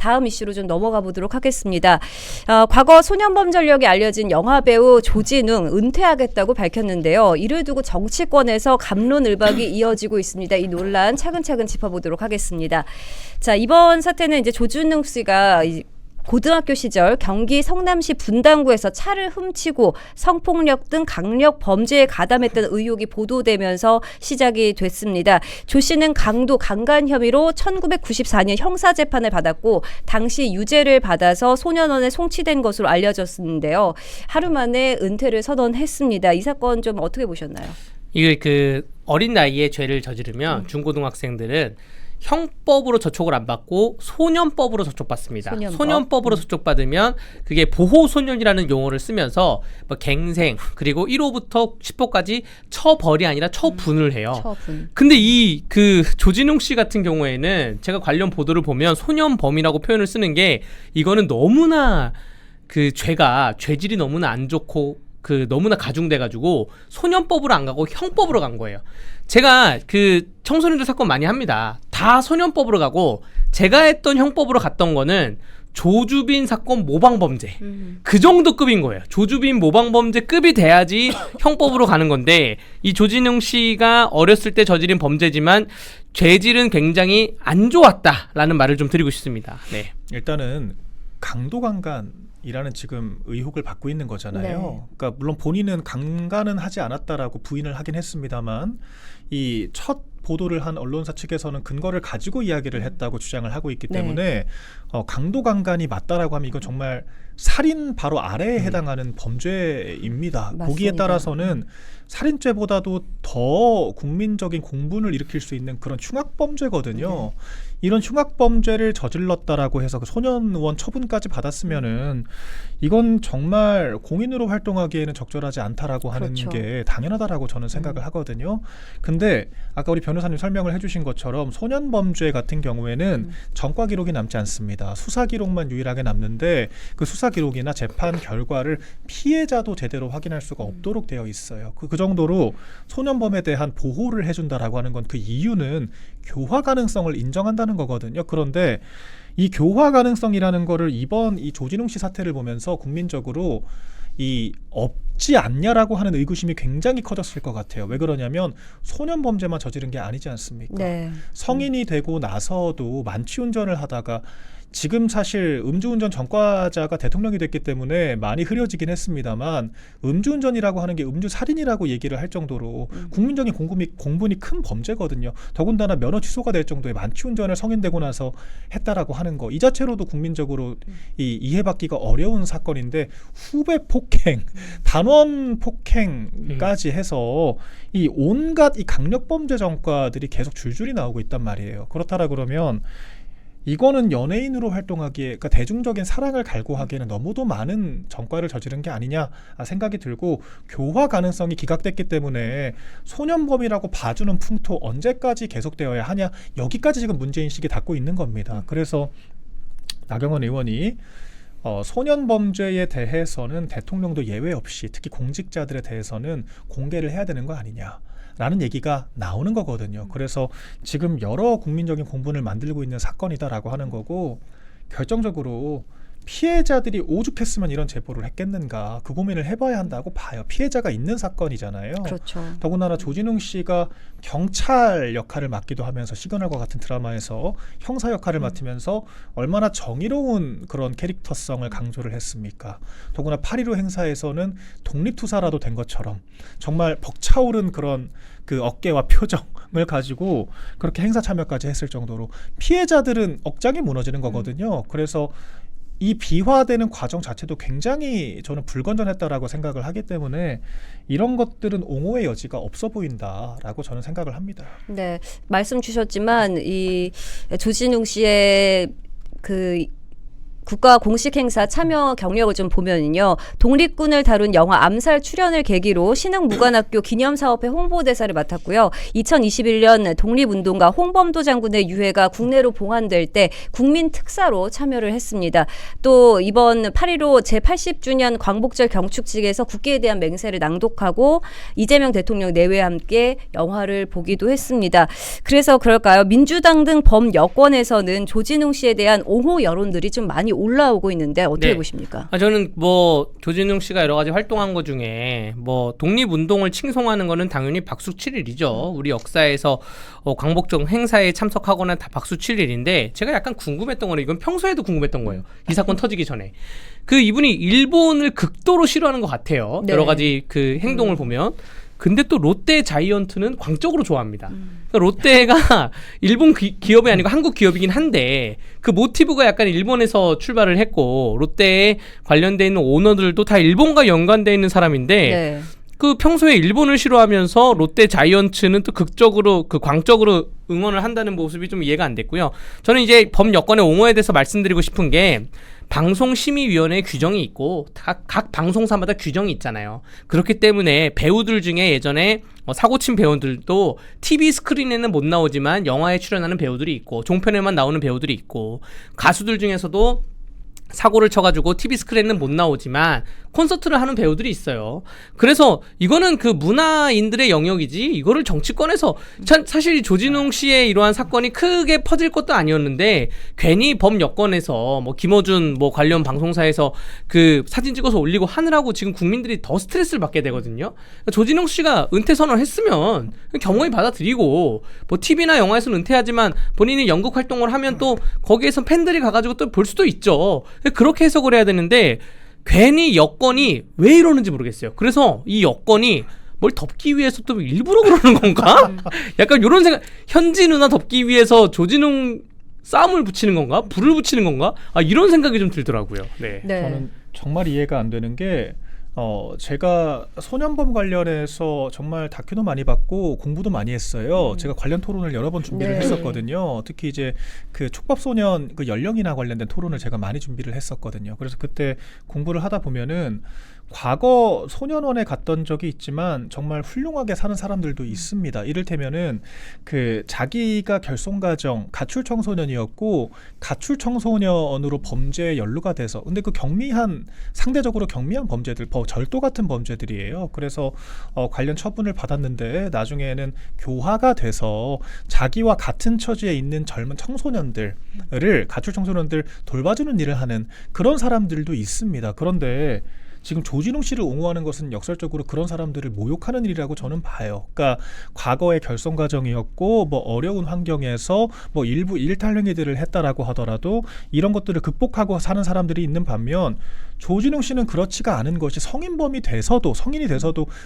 다음 이슈로 좀 넘어가 보도록 하겠습니다. 과거 소년범 전력이 알려진 영화배우 조진웅 은퇴하겠다고 밝혔는데요. 이를 두고 정치권에서 갑론을박이 이어지고 있습니다. 이 논란 차근차근 짚어보도록 하겠습니다. 자, 이번 사태는 이제 조진웅 씨가 고등학교 시절 경기 성남시 분당구에서 차를 훔치고 성폭력 등 강력 범죄에 가담했던 의혹이 보도되면서 시작이 됐습니다. 조 씨는 강도 강간 혐의로 1994년 형사재판을 받았고 당시 유죄를 받아서 소년원에 송치된 것으로 알려졌는데요. 하루 만에 은퇴를 선언했습니다. 이 사건 좀 어떻게 보셨나요? 이게 그 어린 나이에 죄를 저지르면 중고등학생들은 형법으로 저촉을 안 받고 소년법으로 저촉받습니다. 소년법으로 저촉받으면 그게 보호소년이라는 용어를 쓰면서 뭐 갱생 그리고 1호부터 10호까지 처벌이 아니라 처분을 해요. 처분. 근데 이 그 조진웅 씨 같은 경우에는 제가 관련 보도를 보면 소년범이라고 표현을 쓰는 게 이거는 너무나 그 죄질이 너무나 안 좋고 그 너무나 가중돼가지고 소년법으로 안 가고 형법으로 간 거예요. 제가 그 청소년들 사건 많이 합니다. 다 소년법으로 가고 제가 했던 형법으로 갔던 거는 조주빈 사건 모방범죄 그 정도 급인 거예요. 조주빈 모방범죄 급이 돼야지 형법으로 가는 건데 이 조진웅 씨가 어렸을 때 저지른 범죄지만 죄질은 굉장히 안 좋았다라는 말을 좀 드리고 싶습니다. 네. 일단은 강도강간이라는 지금 의혹을 받고 있는 거잖아요. 네. 그러니까 물론 본인은 강간은 하지 않았다라고 부인을 하긴 했습니다만 이 첫 보도를 한 언론사 측에서는 근거를 가지고 이야기를 했다고 주장을 하고 있기 때문에 강도강간이 맞다라고 하면 이건 정말 살인 바로 아래에 해당하는 범죄입니다. 맞습니다. 보기에 따라서는 살인죄보다도 더 국민적인 공분을 일으킬 수 있는 그런 흉악범죄거든요. 이런 흉악범죄를 저질렀다라고 해서 그 소년원 처분까지 받았으면은 이건 정말 공인으로 활동하기에는 적절하지 않다라고 하는 그렇죠. 게 당연하다라고 저는 생각을 하거든요. 근데 아까 우리 변호사님 설명을 해주신 것처럼 소년범죄 같은 경우에는 전과 기록이 남지 않습니다. 수사 기록만 유일하게 남는데 그 수사 기록이나 재판 결과를 피해자도 제대로 확인할 수가 없도록 되어 있어요. 그 정도로 소년범에 대한 보호를 해준다라고 하는 건 그 이유는 교화 가능성을 인정한다는 거거든요. 그런데 이 교화 가능성이라는 거를 이번 이 조진웅 씨 사태를 보면서 국민적으로 이 없지 않냐라고 하는 의구심이 굉장히 커졌을 것 같아요. 왜 그러냐면 소년 범죄만 저지른 게 아니지 않습니까? 네. 성인이 되고 나서도 만취운전을 하다가 지금 사실 음주운전 전과자가 대통령이 됐기 때문에 많이 흐려지긴 했습니다만 음주운전이라고 하는 게 음주살인이라고 얘기를 할 정도로 국민적인 공분이 큰 범죄거든요. 더군다나 면허 취소가 될 정도의 만취운전을 성인 되고 나서 했다라고 하는 거 이 자체로도 국민적으로 이해받기가 어려운 사건인데 후배 폭행, 단원 폭행까지 해서 이 온갖 이 강력범죄 전과들이 계속 줄줄이 나오고 있단 말이에요. 그렇다라 그러면 이거는 연예인으로 활동하기에 그러니까 대중적인 사랑을 갈구하기에는 너무도 많은 전과를 저지른 게 아니냐 생각이 들고 교화 가능성이 기각됐기 때문에 소년범이라고 봐주는 풍토 언제까지 계속되어야 하냐 여기까지 지금 문제인식이 닿고 있는 겁니다. 그래서 나경원 의원이 소년범죄에 대해서는 대통령도 예외 없이 특히 공직자들에 대해서는 공개를 해야 되는 거 아니냐 라는 얘기가 나오는 거거든요. 그래서 지금 여러 국민적인 공분을 만들고 있는 사건이다라고 하는 거고 결정적으로 피해자들이 오죽했으면 이런 제보를 했겠는가 그 고민을 해봐야 한다고 봐요. 피해자가 있는 사건이잖아요. 그렇죠. 더군다나 조진웅 씨가 경찰 역할을 맡기도 하면서 시그널과 같은 드라마에서 형사 역할을 맡으면서 얼마나 정의로운 그런 캐릭터성을 강조를 했습니까? 더구나 8.15 행사에서는 독립투사라도 된 것처럼 정말 벅차오른 그런 그 어깨와 표정을 가지고 그렇게 행사 참여까지 했을 정도로 피해자들은 억장이 무너지는 거거든요. 그래서 이 비화되는 과정 자체도 굉장히 저는 불건전했다라고 생각을 하기 때문에 이런 것들은 옹호의 여지가 없어 보인다라고 저는 생각을 합니다. 네, 말씀 주셨지만 이 조진웅 씨의 그 국가 공식 행사 참여 경력을 좀 보면요. 독립군을 다룬 영화 암살 출연을 계기로 신흥무관학교 기념사업회 홍보대사를 맡았고요. 2021년 독립운동가 홍범도 장군의 유해가 국내로 봉환될 때 국민특사로 참여를 했습니다. 또 이번 8.15 제80주년 광복절 경축식에서 국기에 대한 맹세를 낭독하고 이재명 대통령 내외와 함께 영화를 보기도 했습니다. 그래서 그럴까요? 민주당 등 범여권에서는 조진웅 씨에 대한 옹호 여론들이 좀 많이 올라오고 있는데 어떻게 네. 보십니까? 저는 뭐 조진웅 씨가 여러 가지 활동한 것 중에 뭐 독립운동을 칭송하는 거는 당연히 박수 7일이죠. 우리 역사에서 광복절 행사에 참석하거나 다 박수 7일인데 제가 약간 궁금했던 거는 이건 평소에도 궁금했던 거예요. 이 사건 터지기 전에. 그 이분이 일본을 극도로 싫어하는 것 같아요. 네. 여러 가지 그 행동을 보면. 근데 또 롯데 자이언트는 광적으로 좋아합니다. 그러니까 롯데가 일본 기업이 아니고 한국 기업이긴 한데 그 모티브가 약간 일본에서 출발을 했고 롯데에 관련돼 있는 오너들도 다 일본과 연관돼 있는 사람인데 네. 그 평소에 일본을 싫어하면서 롯데 자이언츠는 또 극적으로 그 광적으로 응원을 한다는 모습이 좀 이해가 안 됐고요. 저는 이제 범여권의 옹호에 대해서 말씀드리고 싶은 게 방송심의위원회 규정이 있고 각 방송사마다 규정이 있잖아요. 그렇기 때문에 배우들 중에 예전에 사고친 배우들도 TV 스크린에는 못 나오지만 영화에 출연하는 배우들이 있고 종편에만 나오는 배우들이 있고 가수들 중에서도 사고를 쳐가지고 TV 스크린에는 못 나오지만 콘서트를 하는 배우들이 있어요. 그래서 이거는 그 문화인들의 영역이지 이거를 정치권에서 사실 조진웅 씨의 이러한 사건이 크게 퍼질 것도 아니었는데 괜히 범여권에서 뭐 김어준 뭐 관련 방송사에서 그 사진 찍어서 올리고 하느라고 지금 국민들이 더 스트레스를 받게 되거든요. 조진웅 씨가 은퇴 선언을 했으면 경험이 받아들이고 뭐 TV나 영화에서는 은퇴하지만 본인이 연극 활동을 하면 또 거기에서 팬들이 가가지고 또 볼 수도 있죠. 그렇게 해석을 해야 되는데 괜히 여권이 왜 이러는지 모르겠어요. 그래서 이 여권이 뭘 덮기 위해서 또 일부러 그러는 건가? 약간 이런 생각. 현지 누나 덮기 위해서 조진웅 싸움을 붙이는 건가? 불을 붙이는 건가? 이런 생각이 좀 들더라고요. 네. 네. 저는 정말 이해가 안 되는 게 제가 소년범 관련해서 정말 다큐도 많이 봤고 공부도 많이 했어요. 제가 관련 토론을 여러 번 준비를 네. 했었거든요. 특히 이제 그 촉법 소년 그 연령이나 관련된 토론을 제가 많이 준비를 했었거든요. 그래서 그때 공부를 하다 보면은 과거 소년원에 갔던 적이 있지만 정말 훌륭하게 사는 사람들도 있습니다. 이를테면은 그 자기가 결손 가정 가출 청소년이었고 가출 청소년으로 범죄에 연루가 돼서 근데 그 상대적으로 경미한 범죄들, 절도 같은 범죄들이에요. 그래서 관련 처분을 받았는데 나중에는 교화가 돼서 자기와 같은 처지에 있는 젊은 청소년들을 가출 청소년들 돌봐주는 일을 하는 그런 사람들도 있습니다. 그런데 지금 조진웅 씨를 옹호하는 것은 역설적으로 그런 사람들을 모욕하는 일이라고 저는 봐요. 그러니까 과거의 결손 가정이었고 뭐 어려운 환경에서 뭐 일부 일탈행위들을 했다라고 하더라도 이런 것들을 극복하고 사는 사람들이 있는 반면 조진웅 씨는 그렇지가 않은 것이 성인이 돼서도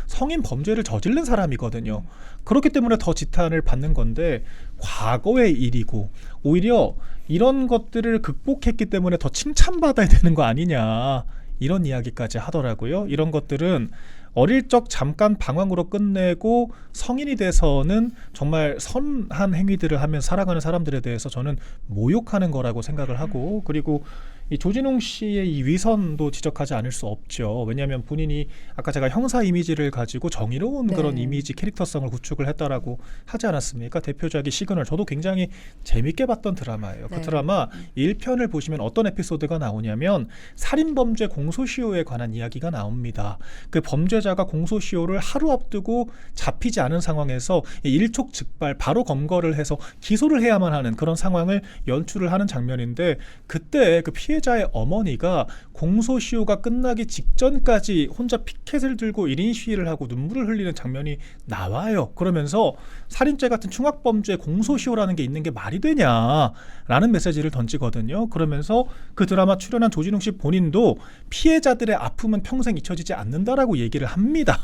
성인 범죄를 저지른 사람이거든요. 그렇기 때문에 더 지탄을 받는 건데 과거의 일이고 오히려 이런 것들을 극복했기 때문에 더 칭찬받아야 되는 거 아니냐. 이런 이야기까지 하더라고요. 이런 것들은 어릴 적 잠깐 방황으로 끝내고 성인이 돼서는 정말 선한 행위들을 하면 살아가는 사람들에 대해서 저는 모욕하는 거라고 생각을 하고 그리고 이 조진웅 씨의 이 위선도 지적하지 않을 수 없죠. 왜냐하면 본인이 아까 제가 형사 이미지를 가지고 정의로운 네. 그런 이미지 캐릭터성을 구축을 했다라고 하지 않았습니까? 대표작이 시그널. 저도 굉장히 재밌게 봤던 드라마예요. 네. 그 드라마 1편을 보시면 어떤 에피소드가 나오냐면 살인범죄 공소시효에 관한 이야기가 나옵니다. 그 범죄자가 공소시효를 하루 앞두고 잡히지 않은 상황에서 일촉즉발 바로 검거를 해서 기소를 해야만 하는 그런 상황을 연출을 하는 장면인데 그때 그 피해자의 어머니가 공소시효가 끝나기 직전까지 혼자 피켓을 들고 1인 시위를 하고 눈물을 흘리는 장면이 나와요. 그러면서 살인죄 같은 충악범죄 공소시효라는 게 있는 게 말이 되냐라는 메시지를 던지거든요. 그러면서 그 드라마 출연한 조진웅 씨 본인도 피해자들의 아픔은 평생 잊혀지지 않는다라고 얘기를 합니다.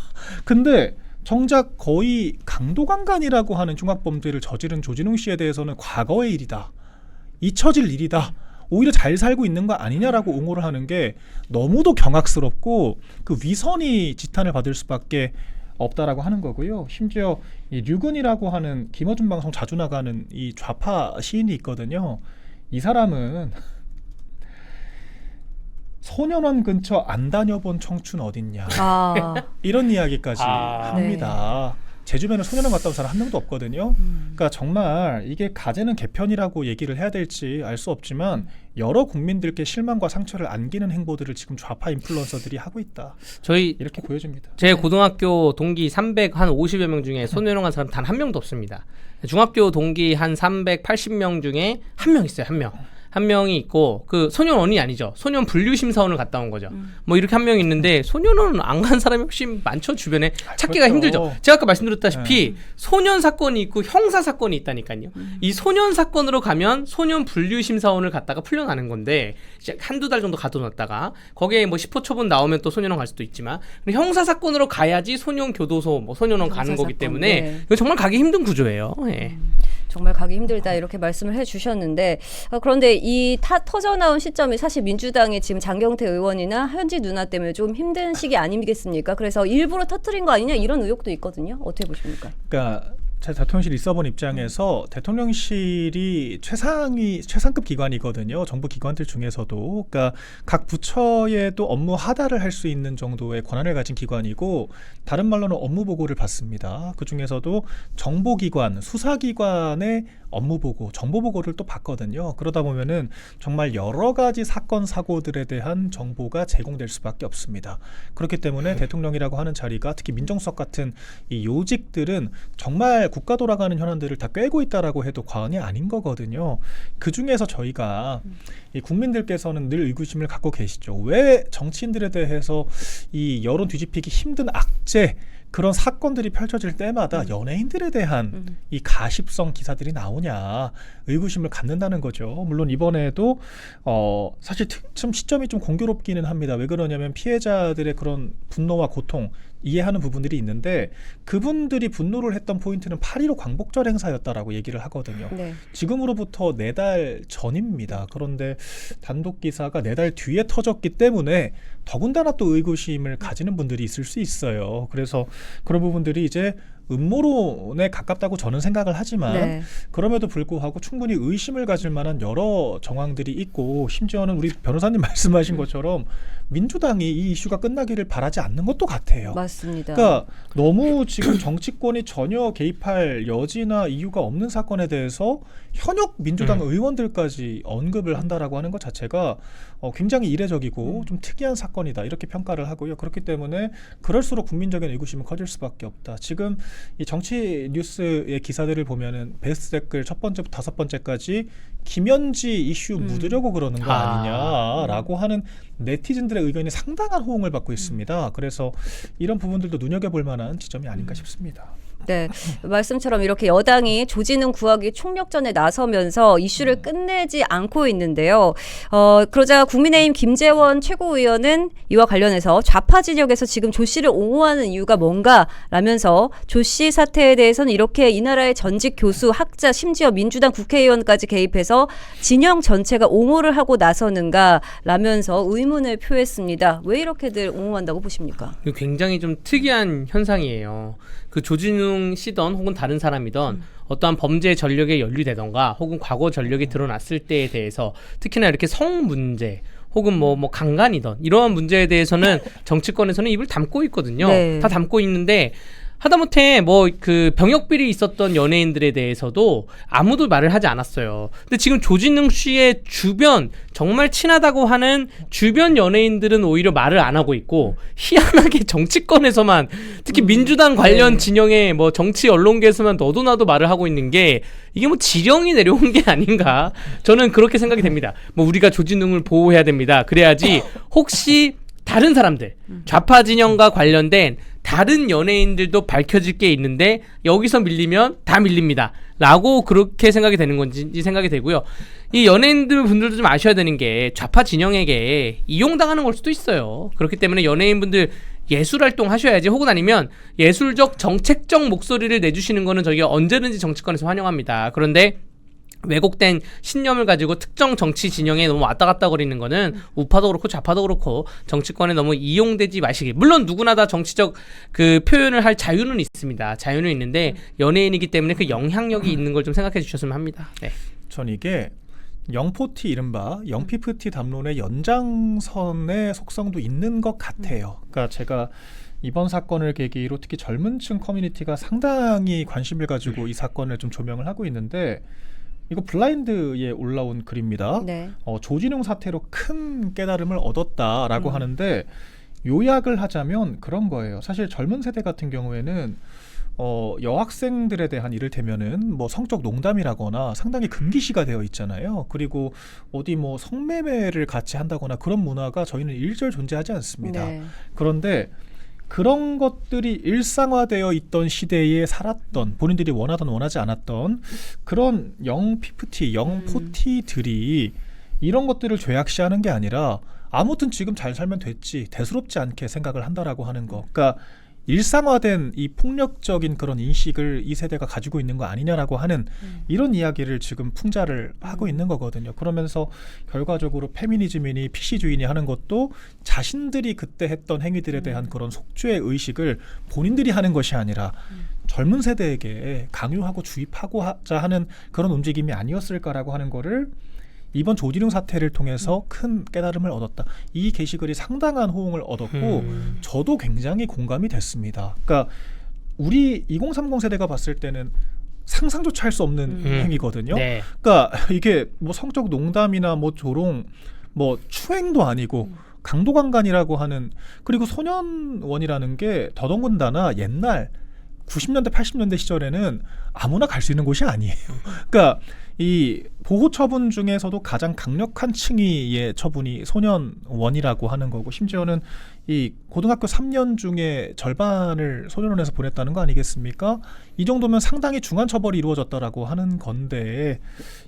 근데 정작 거의 강도강간이라고 하는 중학범죄를 저지른 조진웅 씨에 대해서는 과거의 일이다. 잊혀질 일이다. 오히려 잘 살고 있는 거 아니냐라고 옹호를 하는 게 너무도 경악스럽고 그 위선이 지탄을 받을 수밖에 없다라고 하는 거고요. 심지어 이 류근이라고 하는 김어준 방송 자주 나가는 이 좌파 시인이 있거든요. 이 사람은 소년원 근처 안 다녀본 청춘 어딨냐 아, 이런 이야기까지 아. 합니다. 제 주변에 소년원 갔다 온 사람 한 명도 없거든요. 그러니까 정말 이게 가제는 개편이라고 얘기를 해야 될지 알 수 없지만 여러 국민들께 실망과 상처를 안기는 행보들을 지금 좌파 인플루언서들이 하고 있다. 저희 이렇게 보여집니다. 제 고등학교 동기 350여 명 중에 손해령 간 사람 단 한 명도 없습니다. 중학교 동기 한 380명 중에 한 명 있어요. 한 명. 한 명이 있고 그 소년원이 아니죠. 소년 분류심사원을 갔다 온 거죠. 뭐 이렇게 한 명 있는데 소년원 안 간 사람이 혹시 많죠 주변에 찾기가 그렇죠. 힘들죠. 제가 아까 말씀드렸다시피 소년 사건이 있고 형사 사건이 있다니까요. 이 소년 사건으로 가면 소년 분류심사원을 갔다가 풀려나는 건데 한두 달 정도 가둬놨다가 거기에 뭐 10호 처분 나오면 또 소년원 갈 수도 있지만 형사 사건으로 가야지 소년 교도소 뭐 소년원 가는 형사 거기 사건, 때문에 네. 이거 정말 가기 힘든 구조예요. 예. 정말 가기 힘들다 이렇게 말씀을 해주셨는데 그런데 이 터져나온 시점이 사실 민주당의 지금 장경태 의원이나 현지 누나 때문에 좀 힘든 시기 아니겠습니까? 그래서 일부러 터뜨린 거 아니냐 이런 의혹도 있거든요. 어떻게 보십니까? 그러니까 제가 대통령실 있어본 입장에서 대통령실이 최상급 기관이거든요. 정부 기관들 중에서도. 그러니까 각 부처에도 업무 하달을 할 수 있는 정도의 권한을 가진 기관이고 다른 말로는 업무 보고를 받습니다. 그 중에서도 정보기관, 수사기관의 업무 보고, 정보 보고를 또 받거든요. 그러다 보면은 정말 여러 가지 사건 사고들에 대한 정보가 제공될 수밖에 없습니다. 그렇기 때문에 대통령이라고 하는 자리가 특히 민정수석 같은 이 요직들은 정말 국가 돌아가는 현안들을 다 꿰고 있다라고 해도 과언이 아닌 거거든요. 그 중에서 저희가 이 국민들께서는 늘 의구심을 갖고 계시죠. 왜 정치인들에 대해서 이 여론 뒤집히기 힘든 악재 그런 사건들이 펼쳐질 때마다 연예인들에 대한 이 가십성 기사들이 나오냐 의구심을 갖는다는 거죠. 물론 이번에도 사실 좀 시점이 좀 공교롭기는 합니다. 왜 그러냐면 피해자들의 그런 분노와 고통 이해하는 부분들이 있는데 그분들이 분노를 했던 포인트는 8.15 광복절 행사였다라고 얘기를 하거든요. 네. 지금으로부터 4달 전입니다. 그런데 단독 기사가 4달 뒤에 터졌기 때문에 더군다나 또 의구심을 가지는 분들이 있을 수 있어요. 그래서 그런 부분들이 이제 음모론에 가깝다고 저는 생각을 하지만 네. 그럼에도 불구하고 충분히 의심을 가질 만한 여러 정황들이 있고 심지어는 우리 변호사님 말씀하신 것처럼 민주당이 이 이슈가 끝나기를 바라지 않는 것도 같아요. 맞습니다. 그러니까 너무 지금 정치권이 전혀 개입할 여지나 이유가 없는 사건에 대해서 현역 민주당 의원들까지 언급을 한다라고 하는 것 자체가 굉장히 이례적이고 좀 특이한 사건이다 이렇게 평가를 하고요. 그렇기 때문에 그럴수록 국민적인 의구심은 커질 수밖에 없다. 지금 이 정치 뉴스의 기사들을 보면은 베스트 댓글 첫 번째부터 5번째까지 김현지 이슈 묻으려고 그러는 거 아니냐라고 하는 네티즌들의 의견이 상당한 호응을 받고 있습니다. 그래서 이런 부분들도 눈여겨볼 만한 지점이 아닌가 싶습니다. 네, 말씀처럼 이렇게 여당이 조지능 구하기 총력전에 나서면서 이슈를 끝내지 않고 있는데요. 그러자 국민의힘 김재원 최고위원은 이와 관련해서 좌파 진영에서 지금 조 씨를 옹호하는 이유가 뭔가라면서 조 씨 사태에 대해서는 이렇게 이 나라의 전직 교수, 학자, 심지어 민주당 국회의원까지 개입해서 진영 전체가 옹호를 하고 나서는가라면서 의문을 표했습니다. 왜 이렇게들 옹호한다고 보십니까? 굉장히 좀 특이한 현상이에요. 그 조진웅 씨던 혹은 다른 사람이던 어떠한 범죄 전력에 연루되던가 혹은 과거 전력이 드러났을 때에 대해서 특히나 이렇게 성 문제 혹은 뭐 강간이던 이러한 문제에 대해서는 정치권에서는 입을 담고 있거든요. 네. 다 담고 있는데 하다못해 뭐 그 병역비리 있었던 연예인들에 대해서도 아무도 말을 하지 않았어요. 근데 지금 조진웅 씨의 주변 정말 친하다고 하는 주변 연예인들은 오히려 말을 안 하고 있고 희한하게 정치권에서만 특히 민주당 관련 진영의 뭐 정치 언론계에서만 너도 나도 말을 하고 있는 게 이게 뭐 지령이 내려온 게 아닌가 저는 그렇게 생각이 됩니다. 뭐 우리가 조진웅을 보호해야 됩니다. 그래야지 혹시 다른 사람들 좌파 진영과 관련된 다른 연예인들도 밝혀질 게 있는데 여기서 밀리면 다 밀립니다 라고 그렇게 생각이 되는 건지 생각이 되고요. 이 연예인들 분들도 좀 아셔야 되는 게 좌파 진영에게 이용당하는 걸 수도 있어요. 그렇기 때문에 연예인분들 예술활동 하셔야지 혹은 아니면 예술적 정책적 목소리를 내주시는 거는 저희가 언제든지 정치권에서 환영합니다. 그런데 왜곡된 신념을 가지고 특정 정치 진영에 너무 왔다 갔다 거리는 거는 우파도 그렇고 좌파도 그렇고 정치권에 너무 이용되지 마시길. 물론 누구나 다 정치적 그 표현을 할 자유는 있습니다. 자유는 있는데 연예인이기 때문에 그 영향력이 있는 걸 좀 생각해 주셨으면 합니다. 네. 전 이게 영포티 이른바 영피프티 담론의 연장선의 속성도 있는 것 같아요. 그러니까 제가 이번 사건을 계기로 특히 젊은층 커뮤니티가 상당히 관심을 가지고 이 사건을 좀 조명을 하고 있는데 이거 블라인드에 올라온 글입니다. 네. 조진웅 사태로 큰 깨달음을 얻었다라고 하는데 요약을 하자면 그런 거예요. 사실 젊은 세대 같은 경우에는 여학생들에 대한 이를테면은 뭐 성적 농담이라거나 상당히 금기시가 되어 있잖아요. 그리고 어디 뭐 성매매를 같이 한다거나 그런 문화가 저희는 일절 존재하지 않습니다. 네. 그런데 그런 것들이 일상화되어 있던 시대에 살았던 본인들이 원하던 원하지 않았던 그런 영피프티, 영포티들이 이런 것들을 죄악시하는 게 아니라 아무튼 지금 잘 살면 됐지 대수롭지 않게 생각을 한다라고 하는 거. 그러니까 일상화된 이 폭력적인 그런 인식을 이 세대가 가지고 있는 거 아니냐라고 하는 이런 이야기를 지금 풍자를 하고 있는 거거든요. 그러면서 결과적으로 페미니즘이니 PC주의니 하는 것도 자신들이 그때 했던 행위들에 대한 그런 속죄 의식을 본인들이 하는 것이 아니라 젊은 세대에게 강요하고 주입하고자 하는 그런 움직임이 아니었을까라고 하는 거를 이번 조진웅 사태를 통해서 큰 깨달음을 얻었다. 이 게시글이 상당한 호응을 얻었고 저도 굉장히 공감이 됐습니다. 그러니까 우리 2030 세대가 봤을 때는 상상조차 할 수 없는 행위거든요. 네. 그러니까 이게 뭐 성적 농담이나 뭐 조롱, 뭐 추행도 아니고 강도강간이라고 하는 그리고 소년원이라는 게 더더군다나 옛날 90년대 80년대 시절에는 아무나 갈 수 있는 곳이 아니에요. 그러니까 이 보호 처분 중에서도 가장 강력한 층위의 처분이 소년원이라고 하는 거고 심지어는 이 고등학교 3년 중에 절반을 소년원에서 보냈다는 거 아니겠습니까? 이 정도면 상당히 중한 처벌이 이루어졌다라고 하는 건데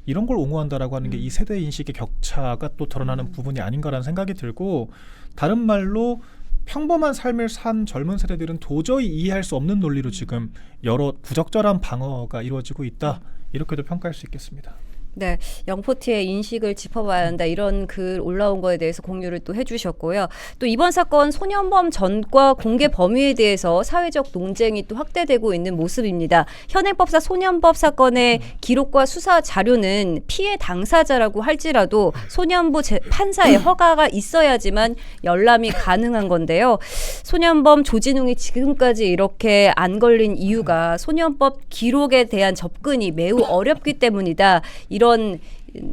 이런 걸 옹호한다라고 하는 게 이 세대 인식의 격차가 또 드러나는 부분이 아닌가라는 생각이 들고 다른 말로 평범한 삶을 산 젊은 세대들은 도저히 이해할 수 없는 논리로 지금 여러 부적절한 방어가 이루어지고 있다. 이렇게도 평가할 수 있겠습니다. 네, 영포티의 인식을 짚어봐야 한다 이런 글 올라온 거에 대해서 공유를 또 해주셨고요. 또 이번 사건 소년범 전과 공개 범위에 대해서 사회적 논쟁이 또 확대되고 있는 모습입니다. 현행법상 소년법 사건의 기록과 수사 자료는 피해 당사자라고 할지라도 소년부 판사의 허가가 있어야지만 열람이 가능한 건데요. 소년범 조진웅이 지금까지 이렇게 안 걸린 이유가 소년법 기록에 대한 접근이 매우 어렵기 때문이다. 이런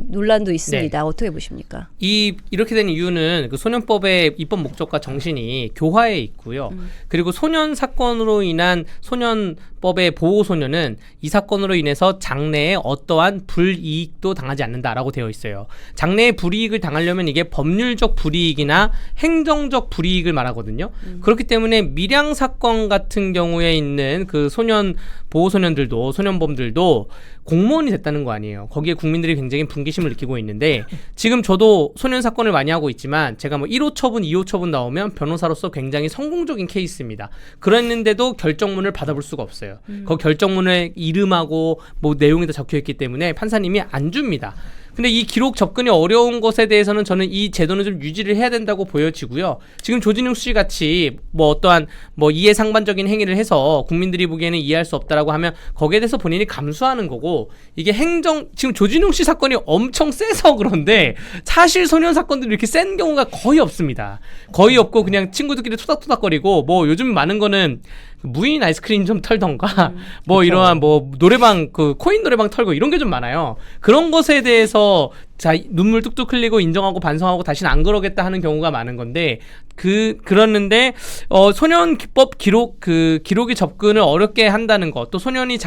논란도 있습니다. 네. 어떻게 보십니까? 이렇게 된 이유는 그 소년법의 입법 목적과 정신이 교화에 있고요. 그리고 소년 사건으로 인한 소년법의 보호 소년은 이 사건으로 인해서 장래에 어떠한 불이익도 당하지 않는다라고 되어 있어요. 장래에 불이익을 당하려면 이게 법률적 불이익이나 행정적 불이익을 말하거든요. 그렇기 때문에 밀양 사건 같은 경우에 있는 그 소년 보호 소년들도 소년범들도 공무원이 됐다는 거 아니에요. 거기에 국민들이 굉장히 분기심을 느끼고 있는데 지금 저도 소년 사건을 많이 하고 있지만 제가 뭐 1호 처분, 2호 처분 나오면 변호사로서 굉장히 성공적인 케이스입니다. 그랬는데도 결정문을 받아볼 수가 없어요. 그 결정문에 이름하고 뭐 내용이 다 적혀있기 때문에 판사님이 안 줍니다. 근데 이 기록 접근이 어려운 것에 대해서는 저는 이 제도는 좀 유지를 해야 된다고 보여지고요. 지금 조진웅 씨 같이 뭐 어떠한 뭐 이해상반적인 행위를 해서 국민들이 보기에는 이해할 수 없다라고 하면 거기에 대해서 본인이 감수하는 거고 이게 지금 조진웅 씨 사건이 엄청 세서 그런데 사실 소년 사건들이 이렇게 센 경우가 거의 없습니다. 거의 없고 그냥 친구들끼리 토닥토닥거리고 뭐 요즘 많은 거는 무인 아이스크림 좀 털던가 뭐 그쵸. 이러한 뭐 노래방 그 코인 노래방 털고 이런 게 좀 많아요. 그런 것에 대해서 자 눈물 뚝뚝 흘리고 인정하고 반성하고 다시는 안 그러겠다 하는 경우가 많은 건데 그러는데 소년법 기록이 접근을 어렵게 한다는 것 또 소년범은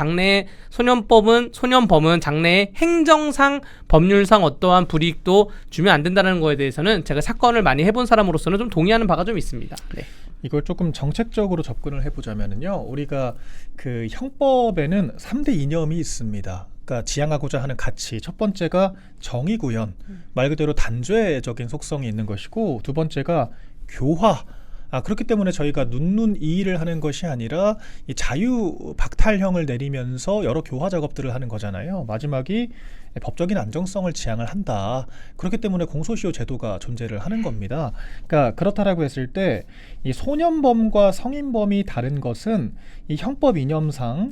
장래에 행정상 법률상 어떠한 불이익도 주면 안 된다는 거에 대해서는 제가 사건을 많이 해본 사람으로서는 좀 동의하는 바가 좀 있습니다. 네. 이걸 조금 정책적으로 접근을 해보자면요, 우리가 그 형법에는 3대 이념이 있습니다. 그러니까 지향하고자 하는 가치. 첫 번째가 정의 구현, 말 그대로 단죄적인 속성이 있는 것이고, 두 번째가 교화. 그렇기 때문에 저희가 눈이를 하는 것이 아니라 이 자유 박탈형을 내리면서 여러 교화 작업들을 하는 거잖아요. 마지막이 법적인 안정성을 지향을 한다. 그렇기 때문에 공소시효 제도가 존재를 하는 겁니다. 그러니까 그렇다라고 했을 때 이 소년범과 성인범이 다른 것은 이 형법 이념상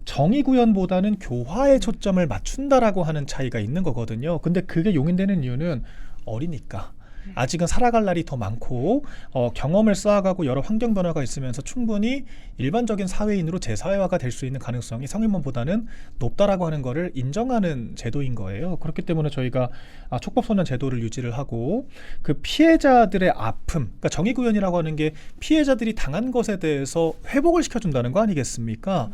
정의 구현보다는 교화에 초점을 맞춘다라고 하는 차이가 있는 거거든요. 근데 그게 용인되는 이유는 어리니까. 아직은 살아갈 날이 더 많고 경험을 쌓아가고 여러 환경 변화가 있으면서 충분히 일반적인 사회인으로 재사회화가 될 수 있는 가능성이 성인범보다는 높다라고 하는 거를 인정하는 제도인 거예요. 그렇기 때문에 저희가 촉법소년 제도를 유지를 하고 그 피해자들의 아픔, 그러니까 정의구현이라고 하는 게 피해자들이 당한 것에 대해서 회복을 시켜준다는 거 아니겠습니까?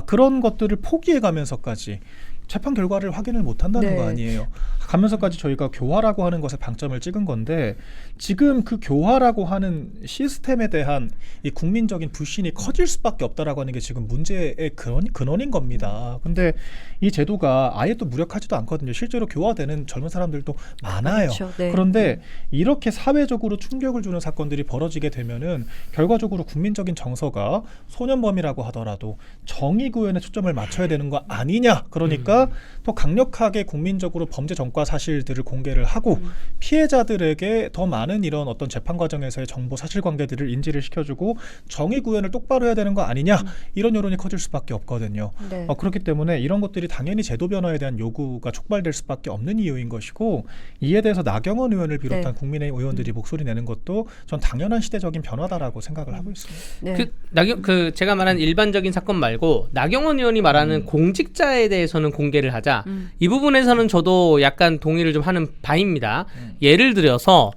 그런 것들을 포기해가면서까지 재판 결과를 확인을 못한다는 네. 거 아니에요. 가면서까지 저희가 교화라고 하는 것에 방점을 찍은 건데 지금 그 교화라고 하는 시스템에 대한 이 국민적인 불신이 커질 수밖에 없다라고 하는 게 지금 문제의 근원인 겁니다. 근데 이 제도가 아예 또 무력하지도 않거든요. 실제로 교화되는 젊은 사람들도 많아요. 그렇죠. 네. 그런데 이렇게 사회적으로 충격을 주는 사건들이 벌어지게 되면은 결과적으로 국민적인 정서가 소년범이라고 하더라도 정의 구현에 초점을 맞춰야 되는 거 아니냐. 그러니까 더 강력하게 국민적으로 범죄 전과 사실들을 공개를 하고 피해자들에게 더 많은 이런 어떤 재판 과정에서의 정보 사실관계들을 인지를 시켜주고 정의 구현을 똑바로 해야 되는 거 아니냐 이런 여론이 커질 수밖에 없거든요. 네. 그렇기 때문에 이런 것들이 당연히 제도 변화에 대한 요구가 촉발될 수밖에 없는 이유인 것이고 이에 대해서 나경원 의원을 비롯한 네. 국민의힘 의원들이 목소리 내는 것도 전 당연한 시대적인 변화다라고 생각을 하고 있습니다. 네. 제가 말한 일반적인 사건 말고 나경원 의원이 말하는 공직자에 대해서는 공개를 하자. 이 부분에서는 저도 약간 동의를 좀 하는 바입니다. 예를 들어서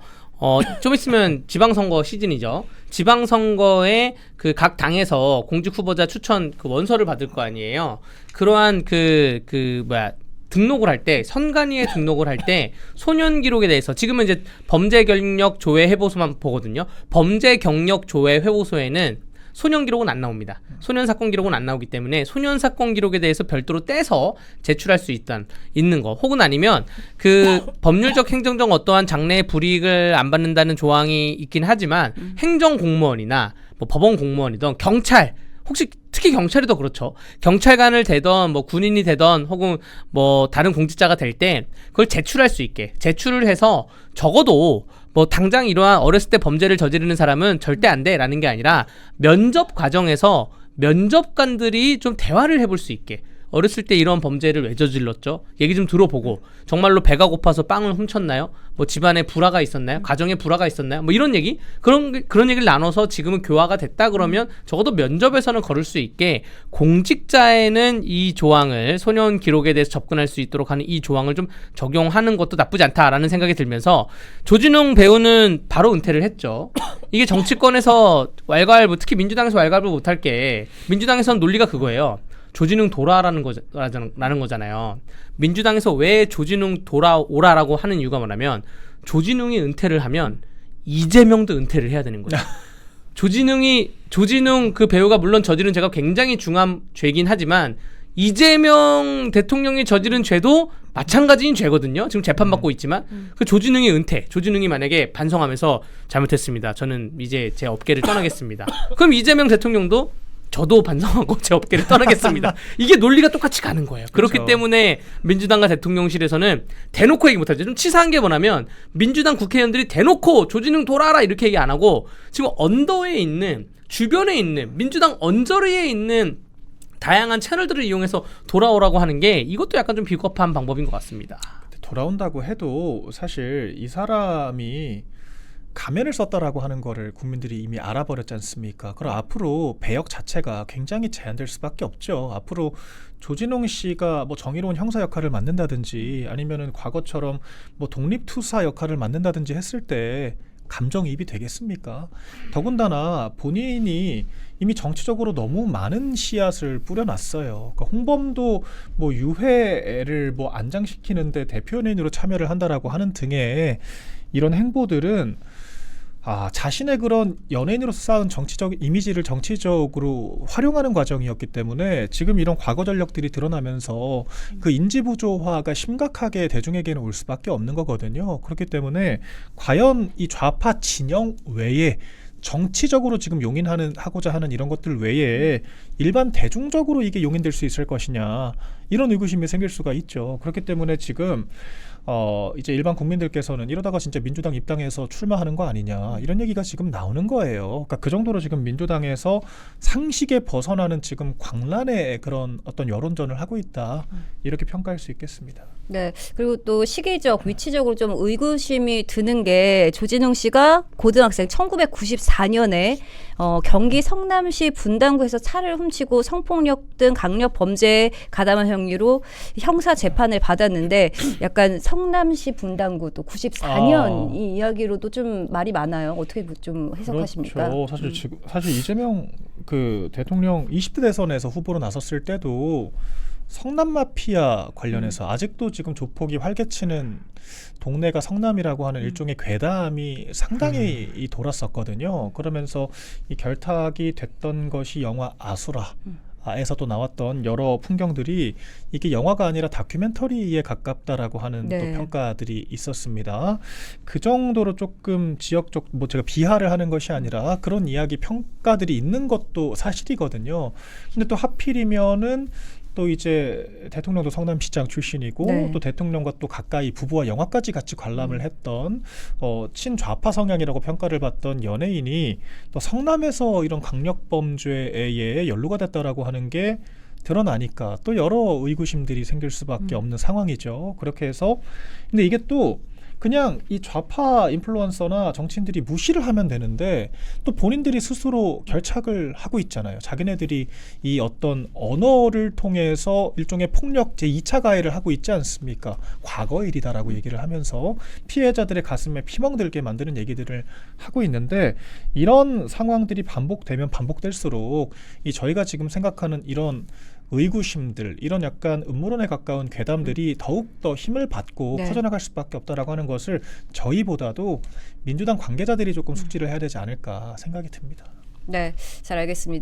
좀 있으면 지방선거 시즌이죠. 지방선거에 그 각 당에서 공직 후보자 추천 그 원서를 받을 거 아니에요. 그러한 등록을 할 때, 선관위에 등록을 할 때 소년 기록에 대해서 지금은 이제 범죄 경력 조회 해보소만 보거든요. 범죄 경력 조회 회보소에는 소년 기록은 안 나옵니다. 소년 사건 기록은 안 나오기 때문에 소년 사건 기록에 대해서 별도로 떼서 제출할 수 있는 거, 혹은 아니면 그 법률적 행정적 어떠한 장래의 불이익을 안 받는다는 조항이 있긴 하지만 행정 공무원이나 뭐 법원 공무원이든 경찰, 혹시 특히 경찰이 더 그렇죠. 경찰관을 되던 뭐 군인이 되던 혹은 뭐 다른 공직자가 될 때 그걸 제출할 수 있게 제출을 해서 적어도 뭐 당장 이러한 어렸을 때 범죄를 저지르는 사람은 절대 안 돼라는 게 아니라 면접 과정에서 면접관들이 좀 대화를 해볼 수 있게 어렸을 때 이런 범죄를 왜 저질렀죠? 얘기 좀 들어보고 정말로 배가 고파서 빵을 훔쳤나요? 뭐 집안에 불화가 있었나요? 가정에 불화가 있었나요? 뭐 이런 얘기? 그런 얘기를 나눠서 지금은 교화가 됐다 그러면 적어도 면접에서는 걸을 수 있게 공직자에는 이 조항을 소년 기록에 대해서 접근할 수 있도록 하는 이 조항을 좀 적용하는 것도 나쁘지 않다라는 생각이 들면서 조진웅 배우는 바로 은퇴를 했죠. 이게 정치권에서 특히 민주당에서 왈가왈부 못할 게 민주당에서는 논리가 그거예요. 조진웅 돌아라는 거잖아요. 민주당에서 왜 조진웅 돌아오라라고 하는 이유가 뭐냐면 조진웅이 은퇴를 하면 이재명도 은퇴를 해야 되는 거예요. 조진웅 그 배우가 물론 저지른 죄가 굉장히 중한 죄긴 하지만 이재명 대통령이 저지른 죄도 마찬가지인 죄거든요. 지금 재판받고 있지만 그 조진웅이 만약에 반성하면서 잘못했습니다. 저는 이제 제 업계를 떠나겠습니다. 그럼 이재명 대통령도 저도 반성하고 제 업계를 떠나겠습니다. 이게 논리가 똑같이 가는 거예요. 그렇기 그렇죠. 때문에 민주당과 대통령실에서는 대놓고 얘기 못하죠. 좀 치사한 게 뭐냐면 민주당 국회의원들이 대놓고 조진웅 돌아라 이렇게 얘기 안 하고 지금 언더에 있는 주변에 있는 민주당 언저리에 있는 다양한 채널들을 이용해서 돌아오라고 하는 게 이것도 약간 좀 비겁한 방법인 것 같습니다. 돌아온다고 해도 사실 이 사람이 가면을 썼다라고 하는 거를 국민들이 이미 알아버렸지 않습니까? 그럼 앞으로 배역 자체가 굉장히 제한될 수밖에 없죠. 앞으로 조진웅 씨가 뭐 정의로운 형사 역할을 맡는다든지 아니면은 과거처럼 뭐 독립투사 역할을 맡는다든지 했을 때 감정이입이 되겠습니까? 더군다나 본인이 이미 정치적으로 너무 많은 씨앗을 뿌려놨어요. 그러니까 홍범도 뭐 유해를 뭐 안장시키는데 대표 연예인으로 참여를 한다라고 하는 등의 이런 행보들은 자신의 그런 연예인으로서 쌓은 정치적 이미지를 정치적으로 활용하는 과정이었기 때문에 지금 이런 과거 전력들이 드러나면서 그 인지 부조화가 심각하게 대중에게는 올 수밖에 없는 거거든요. 그렇기 때문에 과연 이 좌파 진영 외에 정치적으로 지금 용인하고자 하는 이런 것들 외에 일반 대중적으로 이게 용인될 수 있을 것이냐 이런 의구심이 생길 수가 있죠. 그렇기 때문에 지금 이제 일반 국민들께서는 이러다가 진짜 민주당 입당해서 출마하는 거 아니냐 이런 얘기가 지금 나오는 거예요. 그러니까 그 정도로 지금 민주당에서 상식에 벗어나는 지금 광란의 그런 어떤 여론전을 하고 있다 이렇게 평가할 수 있겠습니다. 네. 그리고 또 시기적, 위치적으로 좀 의구심이 드는 게 조진웅 씨가 고등학생 1994년에 경기 성남시 분당구에서 차를 훔치고 성폭력 등 강력 범죄에 가담한 혐의로 형사 재판을 받았는데 약간 성남시 분당구 또 94년 이 이야기로도 좀 말이 많아요. 어떻게 좀 해석하십니까? 그렇죠. 사실 이재명 그 대통령 20대 대선에서 후보로 나섰을 때도 성남 마피아 관련해서 아직도 지금 조폭이 활개치는 동네가 성남이라고 하는 일종의 괴담이 상당히 이 돌았었거든요. 그러면서 이 결탁이 됐던 것이 영화 아수라에서도 나왔던 여러 풍경들이 이게 영화가 아니라 다큐멘터리에 가깝다라고 하는 네. 또 평가들이 있었습니다. 그 정도로 조금 지역적 뭐 제가 비하를 하는 것이 아니라 그런 이야기 평가들이 있는 것도 사실이거든요. 근데 또 하필이면은 또 이제 대통령도 성남시장 출신이고 네. 또 대통령과 또 가까이 부부와 영화까지 같이 관람을 했던 친좌파 성향이라고 평가를 받던 연예인이 또 성남에서 이런 강력범죄에 연루가 됐다라고 하는 게 드러나니까 또 여러 의구심들이 생길 수밖에 없는 상황이죠. 그렇게 해서 근데 이게 또 그냥 이 좌파 인플루언서나 정치인들이 무시를 하면 되는데 또 본인들이 스스로 결착을 하고 있잖아요. 자기네들이 이 어떤 언어를 통해서 일종의 폭력 제2차 가해를 하고 있지 않습니까? 과거 일이다라고 얘기를 하면서 피해자들의 가슴에 피멍들게 만드는 얘기들을 하고 있는데 이런 상황들이 반복되면 반복될수록 이 저희가 지금 생각하는 이런 의구심들 이런 약간 음모론에 가까운 괴담들이 더욱더 힘을 받고 네. 커져나갈 수밖에 없다라고 하는 것을 저희보다도 민주당 관계자들이 조금 숙지를 해야 되지 않을까 생각이 듭니다. 네, 잘 알겠습니다.